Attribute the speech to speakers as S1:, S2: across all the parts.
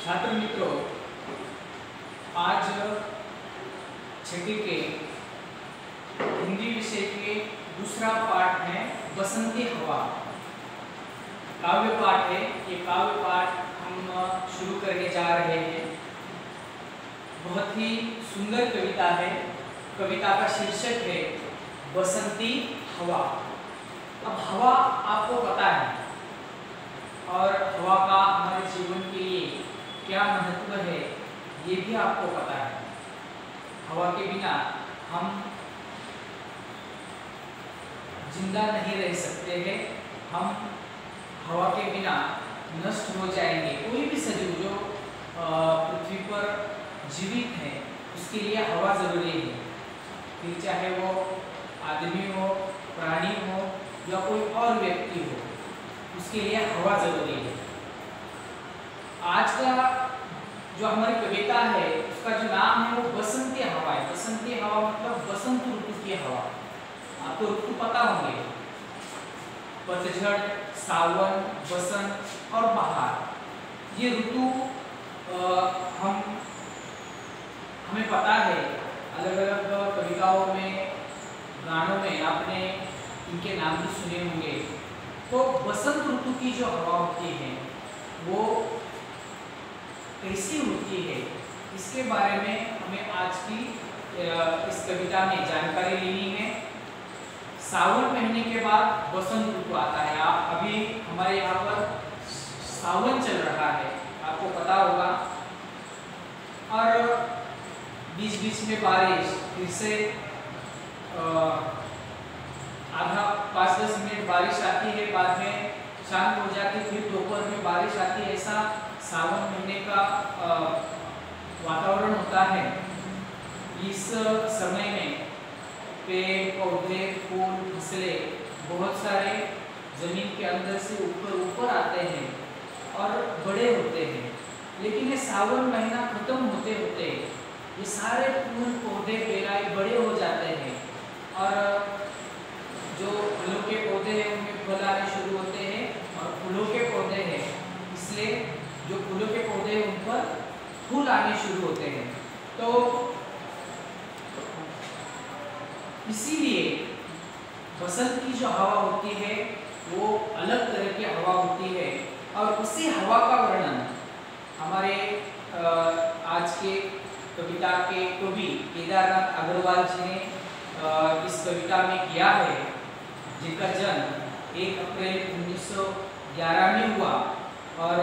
S1: छात्र मित्रों, आज छठी के हिंदी विषय के दूसरा पाठ है बसंती हवा। काव्य पाठ है। ये काव्य पाठ हम शुरू करने जा रहे हैं। बहुत ही सुंदर कविता है। कविता का शीर्षक है बसंती हवा। अब हवा आपको पता है और हवा का हमारे जीवन के लिए क्या महत्व है ये भी आपको पता है। हवा के बिना हम जिंदा नहीं रह सकते हैं। हम हवा के बिना नष्ट हो जाएंगे। कोई भी सजीव जो पृथ्वी पर जीवित है उसके लिए हवा जरूरी है। फिर चाहे वो आदमी हो, प्राणी हो या कोई और व्यक्ति हो, उसके लिए हवा जरूरी है। आज का जो हमारी कविता है उसका जो नाम है वो बसंती हवा है। बसंती हवा मतलब बसंत ऋतु की हवा। आपको ऋतु पता होंगे, पतझड़, सावन, बसंत और बहार। ये ऋतु हमें पता है। अलग अलग कविताओं में, गानों में आपने इनके नाम भी सुने होंगे। तो बसंत ऋतु की जो हवा होती है वो कैसी होती है, इसके बारे में हमें आज की इस कविता में जानकारी लेनी है। सावन महीने के बाद बसंत ऋतु आता है। आप अभी हमारे यहाँ पर सावन चल रहा है, आपको पता होगा। और बीच बीच में बारिश, फिर से आधा 5-10 मिनट बारिश आती है, बाद में शांत हो जाती है, फिर दोपहर में बारिश आती है। ऐसा सावन महीने का वातावरण होता है। इस समय में पेड़ पौधे, फूल, फसलें बहुत सारे जमीन के अंदर से ऊपर आते हैं और बड़े होते हैं। लेकिन ये सावन महीना खत्म होते होते ये सारे फूल, पौधे, बेराई बड़े हो जाते हैं और जो फलों के पौधे हैं उनमें फल आने शुरू होते हैं और फूलों के पौधे हैं, इसलिए जो फूलों के पौधे हैं उन पर फूल आने शुरू होते हैं। तो इसीलिए बसंत की जो हवा होती है वो अलग तरह की हवा होती है। और उसी हवा का वर्णन हमारे आज के कविता के कवि केदारनाथ अग्रवाल जी ने इस कविता में किया है, जिनका जन्म 1 अप्रैल 1911 में हुआ और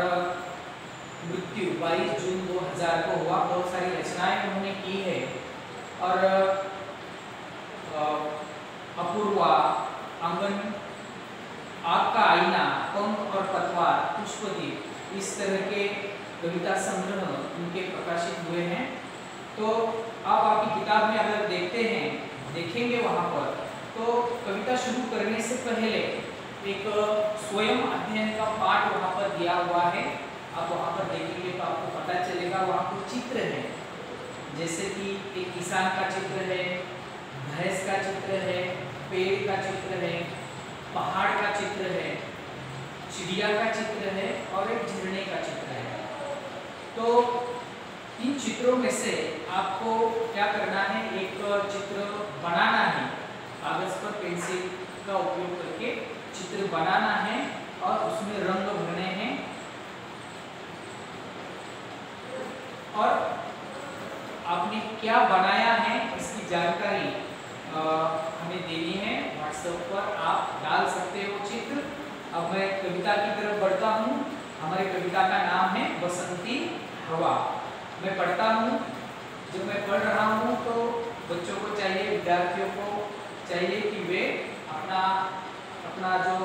S1: मृत्यु 22 जून 2000 को हुआ। बहुत सारी रचनाएं उन्होंने की है और अपूर्वा, आंगन, आग का आईना, पंख और पतवार, पुष्पदीप, इस तरह के कविता संग्रह उनके प्रकाशित हुए हैं। तो आप आपकी किताब में अगर देखेंगे वहाँ पर, तो कविता शुरू करने से पहले एक स्वयं अध्ययन का पाठ वहाँ पर दिया हुआ है। आप वहाँ पर देखेंगे तो आपको पता चलेगा। वहाँ कुछ चित्र हैं, जैसे कि एक किसान का चित्र है, भैंस का चित्र है, पेड़ का चित्र है, पहाड़ का चित्र है, चिड़िया का चित्र है और एक झरने का चित्र है। तो इन चित्रों में से आपको क्या करना है, एक चित्र बनाना है। कागज पर पेंसिल का उपयोग करके चित्र बनाना है और उसमें रंग भरने हैं और आपने क्या बनाया है इसकी जानकारी हमें देनी है। व्हाट्सएप पर आप डाल सकते हो चित्र। अब मैं कविता की तरफ बढ़ता हूँ। हमारी कविता का नाम है बसंती हवा। मैं पढ़ता हूँ। जब मैं पढ़ रहा हूँ तो बच्चों को चाहिए, विद्यार्थियों को चाहिए कि वे अपना जो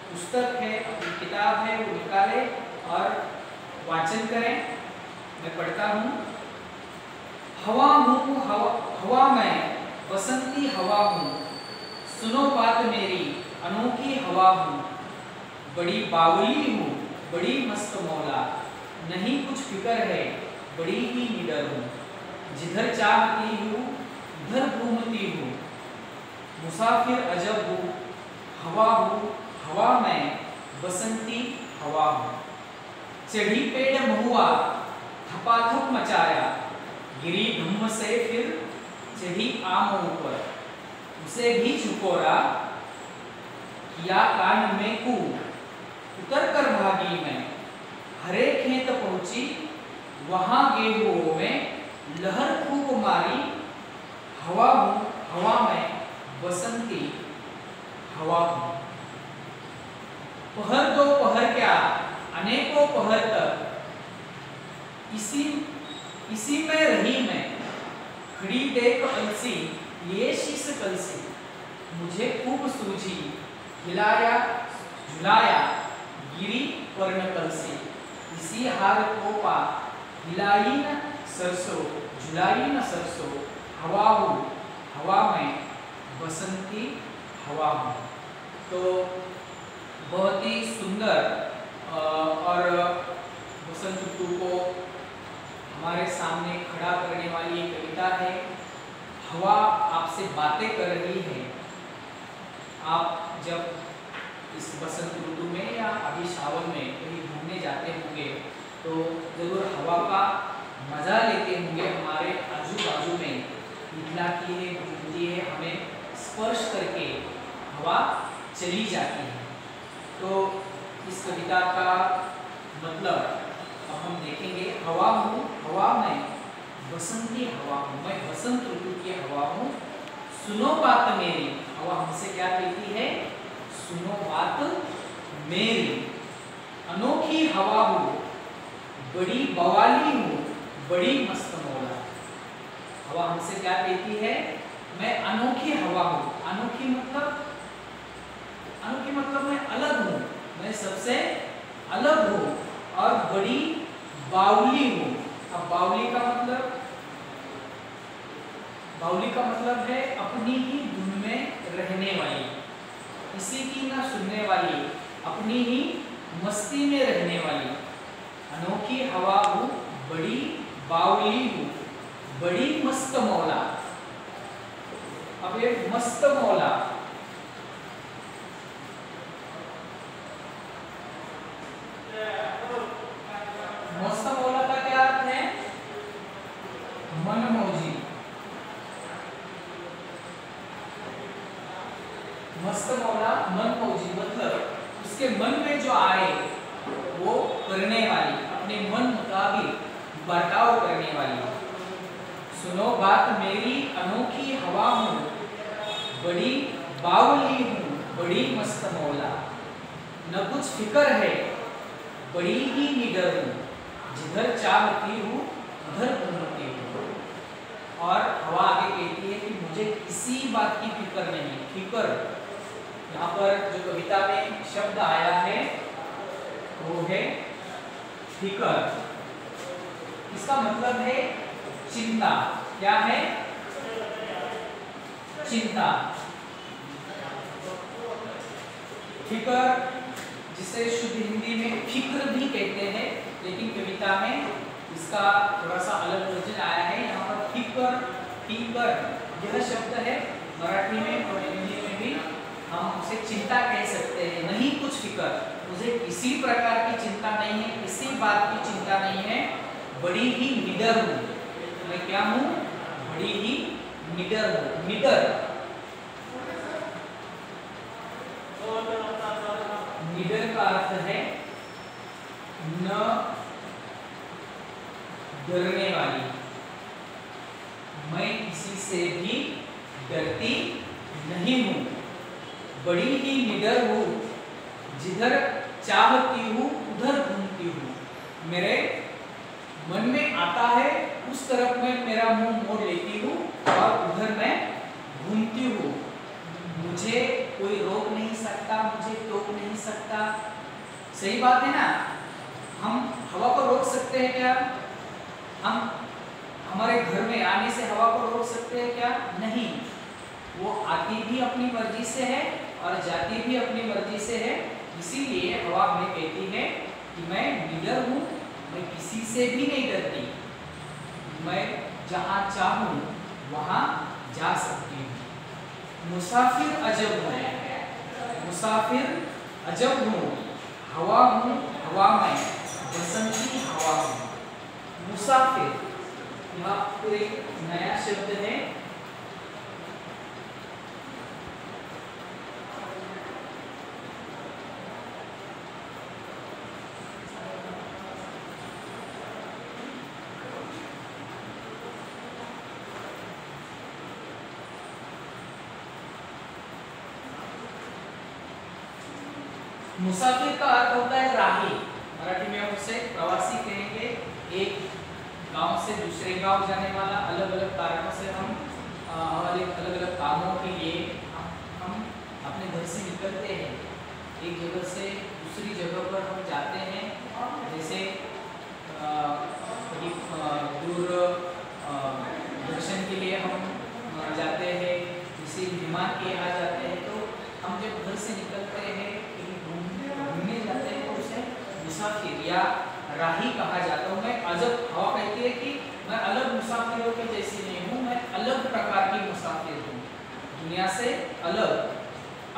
S1: पुस्तक है, अपनी किताब है वो निकालें और वाचन करें। मैं पढ़ता हूँ। हवा हूँ, हवा मैं बसंती हवा हूँ, सुनो बात मेरी अनोखी हवा हूँ। बड़ी बावली हूँ, बड़ी मस्त मौला, नहीं कुछ फिक्र है, बड़ी ही निडर हूँ। जिधर चाहती हूँ उधर घूमती हूँ, मुसाफिर अजब हूँ, हवा हूँ, हवा मैं बसंती हवा हूँ। चढ़ी पेड़ महुआ थपाथप मचाया, गिरी धुम्म से फिर चढ़ी आम ऊपर, उसे भी झुकोरा, किया कान में कू, उतर कर भागी मैं, हरे खेत पहुंची, वहां गेहूं में लहर खूब मारी, हवा हूं हवा में बसंती हवा हूं। पहर दो पहर क्या अनेकों पहर तक, इसी में रही मैं, खड़ी देख अलसी लिए शीश कलसी, मुझे खूब सूझी, हिलाया झुलाया गिरी पर्ण कलसी, इसी हार को पा, हिलाई न सरसों झुलाई न सरसों, हवा हूँ हवा में बसंती हवा हूँ। तो बहुत ही सुंदर और बसंत ऋतु को हमारे सामने खड़ा करने वाली एक कविता है। हवा आपसे बातें कर रही है। आप जब इस बसंत ऋतु में या अभी सावन में कहीं घूमने जाते होंगे तो जरूर हवा का मजा लेते होंगे। हमारे आजू बाजू में निकलाती है, घूमती है, हमें स्पर्श करके हवा चली जाती है। तो इस कविता का मतलब अब हम देखेंगे। हवा हूँ हवा में बसंती हवा हूँ, मैं बसंत ऋतु की हवा हूँ, सुनो बात मेरी। हवा हमसे क्या कहती है? सुनो बात मेरी। अनोखी हवा हूँ, बड़ी बवाली हूँ, बड़ी मस्त मौला। हवा हमसे क्या कहती है? मैं अनोखी हवा हूँ। अनोखी मतलब मैं अलग हूँ, मैं सबसे अलग हूँ और बड़ी बावली हूँ। अब बावली का मतलब है अपनी ही धुन में रहने वाली, किसी की ना सुनने वाली, अपनी ही मस्ती में रहने वाली। अनोखी हवा हूँ, बड़ी बावली हूँ, बड़ी मस्त मौला। अब ये मस्त मौला, मस्त मौला का क्या अर्थ है? मनमौजी। मस्त मौला मनमौजी मतलब उसके मन में जो आए वो करने वाली, अपने मन मुताबिक बर्ताव करने वाली। सुनो बात मेरी, अनोखी हवा हूँ, बड़ी बावली हूँ, बड़ी मस्त मौला। न कुछ फिक्र है, बड़ी ही निडर हूँ, जिधर चाहती हूँ उधर घूमती हूँ। और हवा आगे कहती है कि मुझे किसी बात की फिक्र नहीं। फिक्र यहाँ पर जो कविता में शब्द आया है वो है फिक्र। इसका मतलब है चिंता। क्या है? चिंता। फिक्र जिसे शुद्ध हिंदी में फिक्र भी कहते हैं, लेकिन कविता में इसका थोड़ा सा अलग वर्जन आया है। यहाँ पर फिक्र यह शब्द है। मराठी में और हिंदी में भी हम उसे चिंता कह सकते हैं। नहीं कुछ फिक्र, मुझे किसी प्रकार की चिंता नहीं है, किसी बात की चिंता नहीं है, बड़ी ही निडर हूँ। मैं क्या हूँ? बड़ी ही निडर हूँ। निडर का अर्थ है न डरने वाली। मैं किसी से भी डरती नहीं हूँ, बड़ी ही निडर हूँ, जिधर चाहती हूँ उधर घूमती हूँ। मेरे मन में आता है उस तरफ मैं मेरा मुंह मोड़ लेती हूँ और उधर मैं घूमती हूँ। मुझे कोई रोक नहीं सकता, मुझे टोक नहीं सकता। सही बात है ना? हम हवा को रोक सकते हैं क्या? हम हमारे घर में आने से हवा को रोक सकते हैं क्या? नहीं। वो आती भी अपनी मर्जी से है और जाती भी अपनी मर्जी से है। इसीलिए हवा हमें कहती है कि मैं निडर हूँ, मैं किसी से भी नहीं डरती, मैं जहाँ चाहूँ वहाँ जा सकती हूँ। मुसाफिर अजब हूँ, मुसाफिर अजब हूँ, हवा हूँ हवा में बसंती हवा हूँ। मुसाफिर, यह कोई नया शब्द है। मुसाफिर का अर्थ होता है राही, मराठी में हम उसे प्रवासी कहेंगे। एक गांव से दूसरे गांव जाने वाला, अलग अलग कारणों से हम अलग अलग कामों के लिए हम अपने घर से निकलते हैं, एक जगह से दूसरी जगह पर हम जाते हैं। जैसे कहीं दूर दर्शन के लिए हम जाते हैं, किसी मेहमान के यहाँ जाते हैं, तो हम जब घर से निकलते हैं घूमने जाते हैं तो उसे मुसाफिर या राही कहा जाता हूँ। मैं अजब हवा कहती है कि मैं अलग मुसाफिरों के जैसी नहीं हूँ, मैं अलग प्रकार की मुसाफिर हूँ, दुनिया से अलग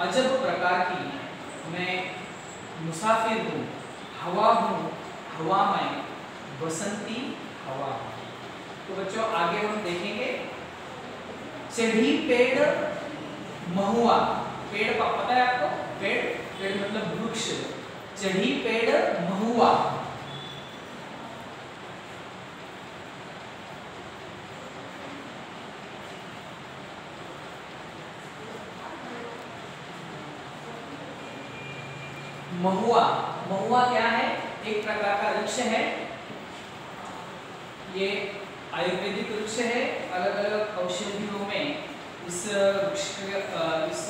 S1: अजब प्रकार की मैं मुसाफिर हूँ, हवा हूँ, हवा में बसंती हवा हूँ। तो बच्चों आगे हम देखेंगे, चढ़ी पेड़ महुआ, पेड़ का पता है आपको, पेड़ पेड़ मतलब वृक्ष, चढ़ी पेड़ महुआ। महुआ, महुआ क्या है? एक प्रकार का वृक्ष है, ये आयुर्वेदिक वृक्ष है। अलग अलग औषधियों में इस वृक्ष इस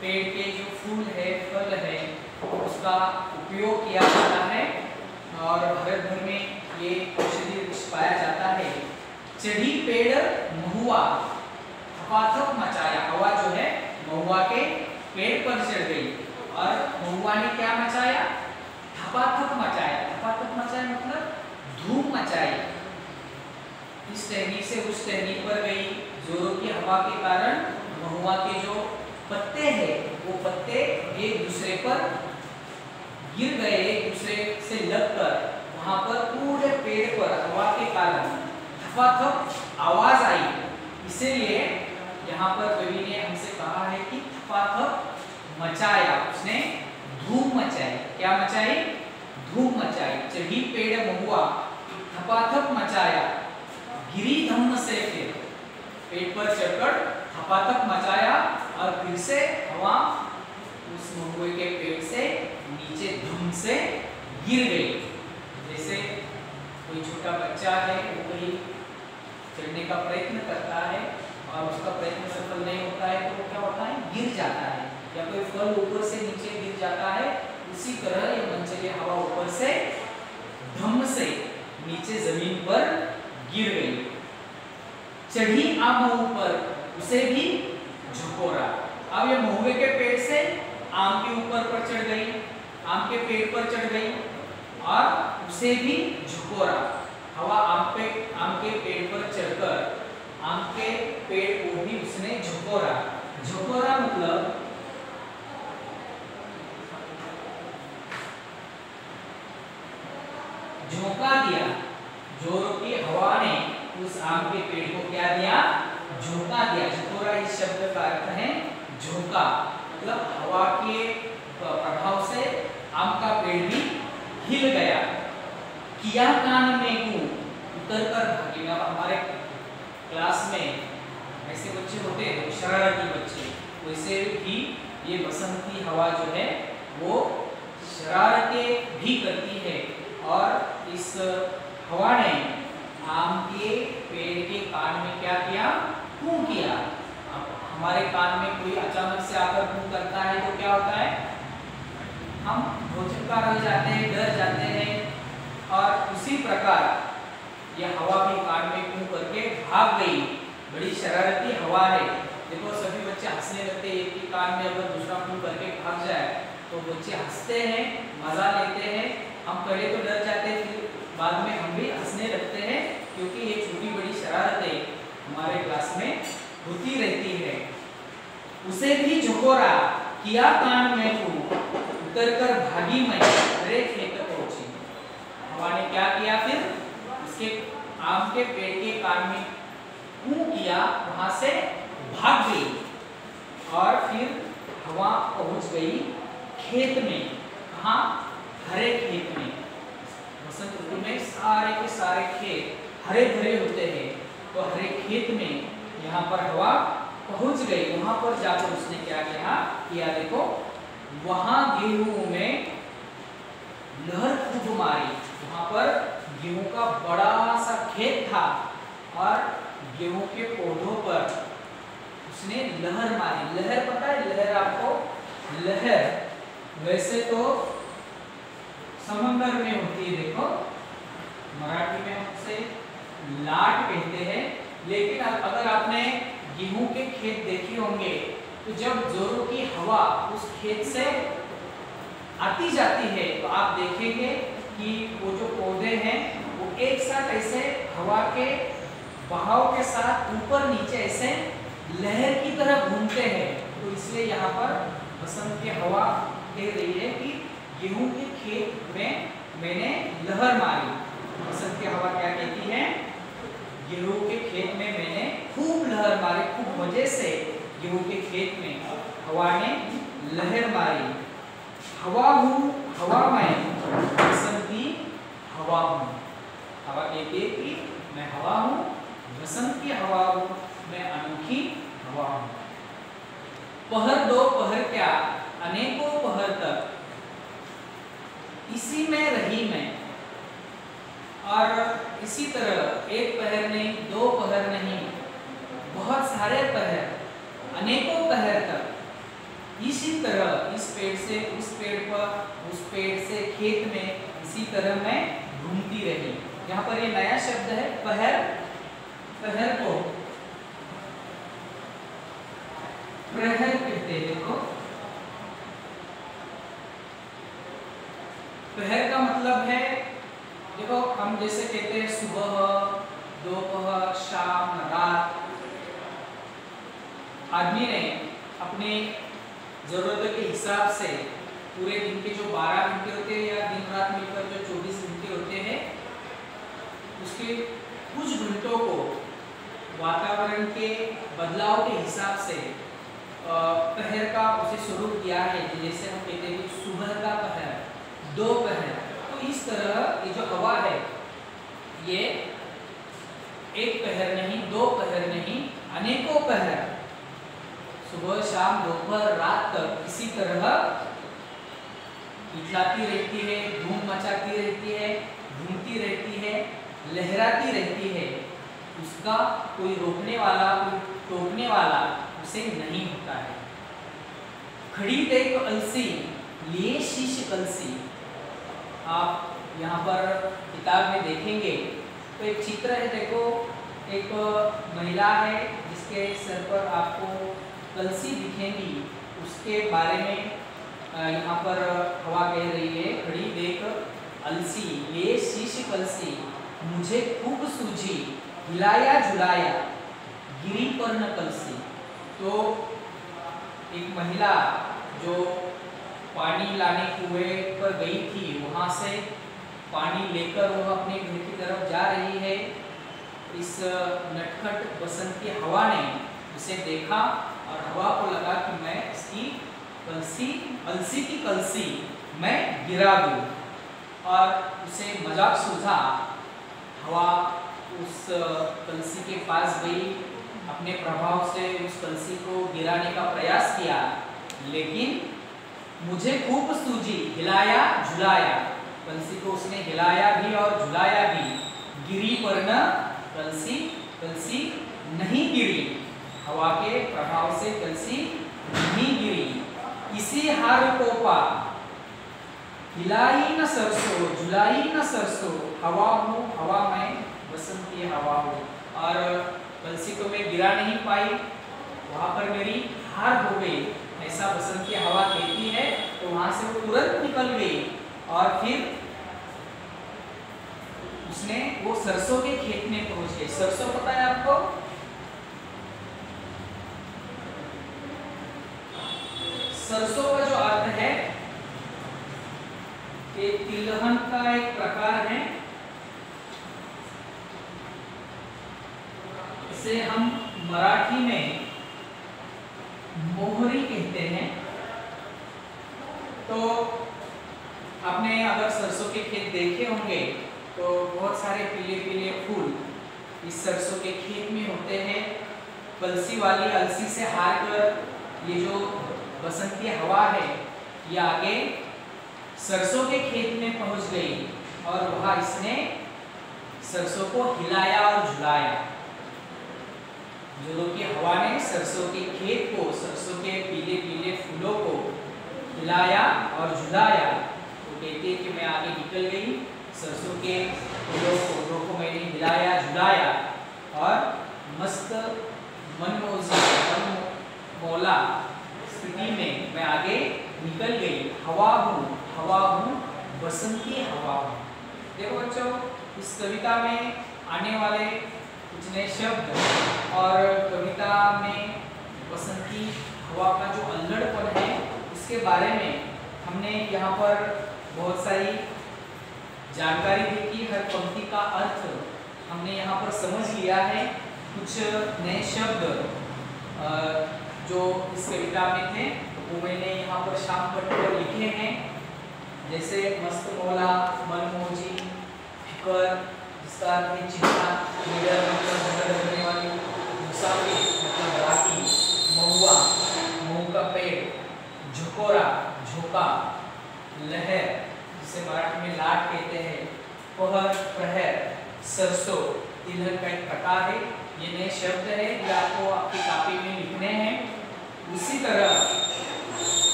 S1: पेड़ के जो फूल है, फल है, उसका उपयोग किया जाता है और भारत भर में ये औषधि वृक्ष पाया जाता है। चढ़ी पेड़ महुआ, थपाथप मचाया, हवा जो है महुआ के पेड़ पर चढ़ गई और महुआ ने क्या मचाया? थपाथप मचाया। थपाथप मचाया मतलब धूम मचाई, इस टहनी से उस टहनी पर गई। जोरों की हवा के कारण महुआ के जो पत्ते हैं वो पत्ते एक दूसरे पर गिर गए, एक दूसरे से लगकर वहां पर पूरे पेड़ पर हवा के कारण थपाथप आवाज आई। इसीलिए यहाँ पर कवि ने हमसे कहा है कि थपाथप मचाया, उसने धूम मचाई। क्या मचाई? धूम मचाई। चढ़ी पेड़ महुआ, थपाथप मचाया, गिरी धम्म से, फिर पेड़ पर चढ़कर थपाथप मचाया और फिर से हवा उस महुए के पेड़ से नीचे धूम से गिर गई। जैसे कोई छोटा बच्चा है, वो कहीं चढ़ने का प्रयत्न करता है और उसका प्रयत्न सफल नहीं होता है तो वो क्या होता है? गिर जाता है। या कोई फल ऊपर से नीचे गिर जाता है, उसी तरह ये मनचली हवा ऊपर से धम्म से नीचे जमीन पर गिर गई। चढ़ी आम महुआ पर, उसे भी झकोरा। अब ये महुए के पेड़ से आम के ऊपर पर चढ़ गई, आम के पेड़ पर चढ़ गई और उसे भी झकोरा। हवा आम के पेड़ पर चढ़कर आम के पेड़ को भी उसने झकोरा। झकोरा मतलब झोंका दिया। जोरों की हवा ने उस आम के पेड़ को क्या दिया? झोंका दिया। झकोरा इस शब्द का अर्थ है झोंका, मतलब हवा के प्रभाव से आम का पेड़ भी हिल गया। किया कान में गूं, उतर कर भागी। अब हमारे क्लास में ऐसे बच्चे होते हैं शरारती बच्चे, वैसे भी ये बसंती हवा जो है वो शरारतें भी करती है और इस हवा ने आम के पेड़ के कान में क्या किया? कूं किया। अब हमारे कान में कोई अचानक से आकर कूं करता है तो क्या होता है? हम भौचक्का रह जाते हैं, डर जाते हैं। और उसी प्रकार यह हवा भी कान में कूं करके भाग गई। बड़ी शरारती हवा है। देखो सभी बच्चे हंसने लगते हैं, एक ही कान में अगर दूसरा कूं करके भाग जाए तो बच्चे हंसते हैं, मजा लेते हैं। हम पहले तो डर जाते हैं, फिर बाद में हम भी हंसने लगते हैं, क्योंकि ये छोटी बड़ी शरारतें हमारे क्लास में होती रहती है। उसे भी झकोरा, किया कान में कूं, उतर कर भागी मैं, अरे फेंक पहुंची। हवा ने क्या किया? फिर उसके आम के पेड़ के कान में कूं किया, वहां से भाग गई और फिर हवा पहुंच गई खेत में। कहाँ? हरे खेत में। बसंत ऋतु में सारे के सारे खेत हरे भरे होते हैं, तो हरे खेत में यहाँ पर हवा पहुंच गई। वहां पर जाकर उसने क्या किया देखो, वहां गेहूं में लहर खूब मारी। वहां पर गेहूं का बड़ा सा खेत था और गेहूं के पौधों पर उसने लहर मारी। लहर पता है लहर आपको? लहर वैसे तो समंदर में होती है, देखो मराठी में हम उसे लाट कहते हैं, लेकिन अगर आपने गेहूं के खेत देखे होंगे तो जब जोरों की हवा उस खेत से आती जाती है तो आप देखेंगे कि वो जो पौधे हैं वो एक साथ ऐसे हवा के बहाव के साथ ऊपर नीचे ऐसे लहर की तरह घूमते हैं। तो इसलिए यहाँ पर बसंत की हवा कह रही है कि गेहूं के खेत में मैंने लहर मारी। बसंत की हवा क्या कहती है? गेहूं के खेत में मैंने खूब लहर मारी, खूब मजे से गेहूं के खेत में हवा ने लहर मारी। हवा हूँ हवा मैं बसंती हवा हूँ। हवा कहती है कि मैं हवा हूँ, बसंत की हवा हूँ, मैं अनोखी हवा हूँ। पहर दो पहर क्या अनेकों पहर तक इसी में रही मैं। और इसी तरह एक पहर नहीं, दो पहर नहीं, बहुत सारे पहर, अनेकों पहर तक इसी तरह इस पेड़ से उस पेड़ पर, उस पेड़ से खेत में, इसी तरह मैं घूमती रही। यहाँ पर ये नया शब्द है पहर। पहर को प्रहर कहते हैं। देखो पहर का मतलब है, देखो हम जैसे कहते हैं सुबह, दोपहर, शाम, रात। आदमी ने अपने जरूरतों के हिसाब से पूरे दिन के जो 12 घंटे होते हैं या दिन रात मिलकर जो 24 घंटे होते हैं, उसके कुछ घंटों को वातावरण के बदलाव के हिसाब से पहर का उसे स्वरूप दिया है। जैसे हम कहते हैं कि सुबह का पहर, दोपहर। तो इस तरह ये जो हवा है ये एक पहर नहीं, दो पहर नहीं, अनेकों पहर, सुबह शाम दोपहर रात तक इसी तरह इचलाती रहती है, धूम मचाती रहती है, घूमती रहती है, लहराती रहती है। उसका कोई रोकने वाला, कोई टोकने वाला उसे नहीं होता है। खड़ी देख अलसी लिए शीश कलसी। आप यहाँ पर किताब में देखेंगे तो एक चित्र है, देखो एक महिला है जिसके सर पर आपको कलसी दिखेंगी, उसके बारे में यहाँ पर हवा कह रही है, खड़ी देख अलसी ये शीश कलसी, मुझे खूब सूझी हिलाया झुलाया गिरी पर न कलसी। तो एक महिला जो पानी लाने कुएं पर गई थी, वहां से पानी लेकर वह अपने घर की तरफ जा रही है। इस नटखट बसंत की हवा ने उसे देखा और हवा को लगा कि मैं इसकी कलसी, अलसी की कलसी मैं गिरा दूं, और उसे मजाक सूझा। हवा उस कलसी के पास गई, अपने प्रभाव से उस कलसी को गिराने का प्रयास किया, लेकिन मुझे खूब सूझी हिलाया झुलाया। कलसी को उसने हिलाया भी और झुलाया भी, गिरी पर न कलसी, कलसी नहीं गिरी। हवा के प्रभाव से कलसी नहीं गिरी। इसी हार को पा हिलाई न सरसों झुलाई न सरसों, हवा हूँ हवा मैं बसंती हवा हूँ। और कलसी को मैं गिरा नहीं पाई, वहां पर मेरी हार हो गई, ऐसा बसंत की हवा कहती है। तो वहां से वो तुरंत निकल गई और फिर उसने वो सरसों के खेत में पहुंच गई। सरसों पता है आपको? सरसों का जो अर्थ है कि तिलहन का एक प्रकार है। मराठी में मोहरी कहते हैं। तो आपने अगर सरसों के खेत देखे होंगे तो बहुत सारे पीले पीले फूल इस सरसों के खेत में होते हैं। कलसी वाली अलसी से हार कर ये जो बसंती हवा है ये आगे सरसों के खेत में पहुंच गई और वहां इसने सरसों को हिलाया और झुलाया। जो कि हवा ने सरसों के खेत को, सरसों के पीले पीले फूलों को हिलाया और झुलाया। तो कहते हैं कि मैं आगे निकल गई, सरसों के फूलों को मैंने हिलाया झुलाया और मस्त मनमोला स्थिति में मैं आगे निकल गई। हवा हूँ बसंती हवा हूँ। देखो बच्चों, इस कविता में आने वाले कुछ नए शब्द और कविता में बसंती हवा का जो अल्हड़पन है उसके बारे में हमने यहाँ पर बहुत सारी जानकारी देखी। हर पंक्ति का अर्थ हमने यहाँ पर समझ लिया है। कुछ नए शब्द जो इस कविता में थे वो मैंने यहाँ पर शाम पट्टी पर लिखे हैं, जैसे मस्त मौला, मनमोजी, फिकर जिसका अर्थ है चिंता, निडर मतलब झगड़ करने वाली, मुसाफिर मतलब राही, महुआ मऊ का पेड़, झकोरा झोंका, लहर जिसे मराठी में लाट कहते हैं, पहर प्रहर, सरसों तिलहन का एक प्रकार है। ये नए शब्द है, ये आपको आपकी कॉपी में लिखने हैं। उसी तरह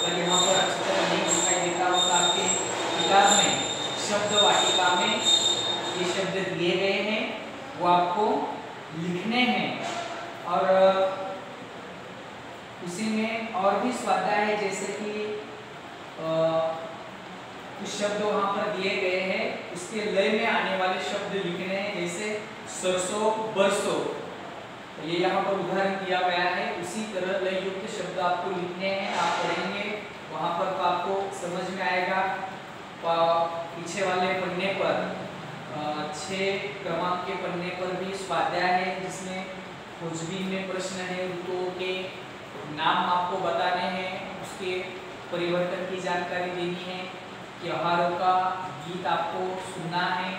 S1: अगर यहाँ पर अच्छी तरह नहीं दिखाई देता हो तो आपके किताब में शब्द वाटिका में ये शब्द दिए गए हैं, वो आपको लिखने हैं। और उसी में और भी स्वाध्याय है, जैसे कि कुछ शब्द वहाँ पर दिए गए हैं, उसके लय में आने वाले शब्द लिखने हैं, जैसे सरसों बरसों, ये यहाँ पर उदाहरण दिया गया है। उसी तरह लय युक्त शब्द आपको लिखने हैं, आप पढ़ेंगे वहाँ पर तो आपको समझ में आएगा। पीछे वाले पन्ने पर 6 क्रमांक के पन्ने पर भी स्वाध्याय है, जिसमें खोजबीन में प्रश्न है, ऋतुओं के नाम आपको बताने हैं, उसके परिवर्तन की जानकारी देनी है, त्योहारों का गीत आपको सुनना है।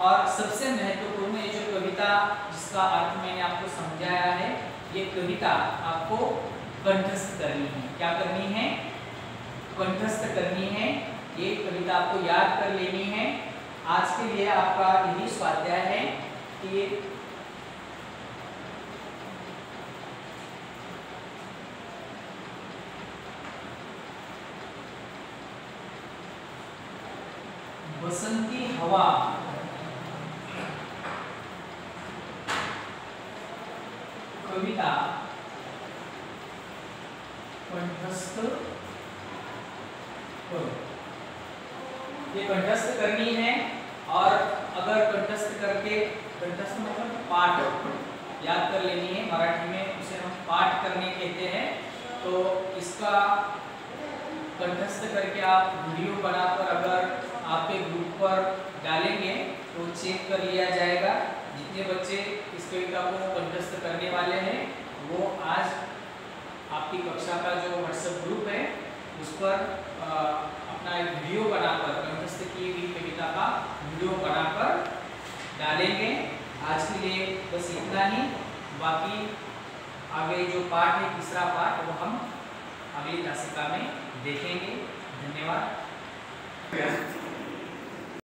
S1: और सबसे महत्वपूर्ण ये जो कविता जिसका अर्थ मैंने आपको समझाया है, ये कविता आपको कंठस्थ करनी है। क्या करनी है? कंठस्थ करनी है। ये कविता आपको याद कर लेनी है। आज के लिए आपका यही स्वाध्याय है कि बसंती हवा कविता कंठस्थ करो। ये कंठस्थ करनी है। और अगर कंठस्थ करके, कंठस्थ मतलब पाठ याद कर लेनी है, मराठी में उसे हम पाठ करने कहते हैं। तो इसका कंठस्थ करके आप वीडियो बनाकर अगर आपके ग्रुप पर डालेंगे तो चेक कर लिया जाएगा। जितने बच्चे इस कविता को कंठस्थ करने वाले हैं वो आज आपकी कक्षा का जो व्हाट्सएप ग्रुप है उस पर अपना एक वीडियो बनाकर, कंठस्थ की हुई कविता का वीडियो बनाकर डालेंगे। आज के लिए बस इतना ही। बाकी आगे जो पाठ है, तीसरा पाठ, वो हम अगली तासिका में देखेंगे। धन्यवाद।